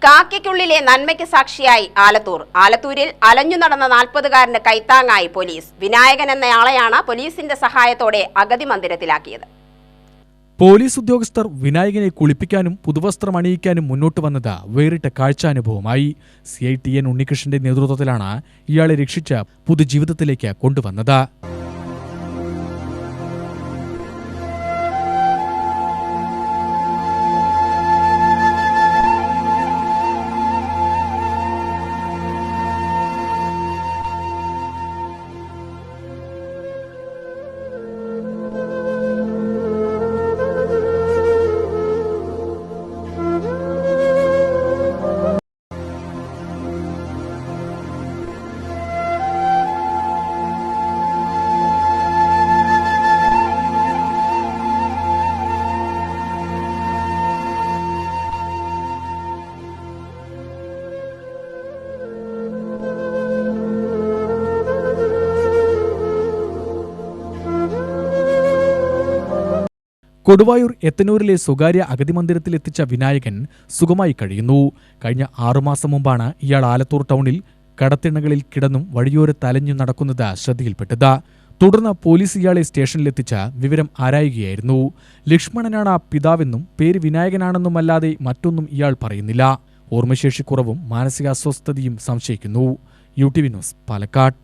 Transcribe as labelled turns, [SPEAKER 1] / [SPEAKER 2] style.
[SPEAKER 1] കാക്കയ്ക്കുള്ളിലെ നന്മയ്ക്ക് സാക്ഷിയായി ആലത്തൂരിൽ അലഞ്ഞു നടന്ന 40-കാരന് കൈത്താങ്ങായി പോലീസ്. വിനായകൻ എന്നയാളെയാണ് പോലീസിന്റെ സഹായത്തോടെ അഗതി മന്ദിരത്തിലാക്കിയത്.
[SPEAKER 2] പോലീസ് ഉദ്യോഗസ്ഥർ വിനായകനെ കുളിപ്പിക്കാനും പുതുവസ്ത്രം അണിയിക്കാനും മുന്നോട്ട് വന്നത് വേറിട്ട കാഴ്ചാനുഭവമായി. CITN ഉണ്ണികൃഷ്ണന്റെ നേതൃത്വത്തിലാണ് ഇയാളെ രക്ഷിച്ച് പുതുജീവിതത്തിലേക്ക് കൊണ്ടുവന്നത്. കൊടുവായൂർ എത്തനൂരിലെ സ്വകാര്യ അഗതി മന്ദിരത്തിലെത്തിച്ച വിനായകൻ സുഖമായി കഴിയുന്നു. കഴിഞ്ഞ 6 മാസം മുമ്പാണ് ഇയാൾ ആലത്തൂർ ടൗണിൽ കടത്തിണ്ണകളിൽ കിടന്നും വഴിയോരത്ത് അലഞ്ഞു നടക്കുന്നത് ശ്രദ്ധയിൽപ്പെട്ടത്. തുടർന്ന് പോലീസ് ഇയാളെ സ്റ്റേഷനിലെത്തിച്ച് വിവരം ആരായുകയായിരുന്നു. ലക്ഷ്മണനാണ് പിതാവെന്നും പേര് വിനായകനാണെന്നുമല്ലാതെ മറ്റൊന്നും ഇയാൾ പറയുന്നില്ല. ഓർമ്മശേഷിക്കുറവും മാനസികാസ്വസ്ഥതയും സംശയിക്കുന്നു. UTV news, Palakkad.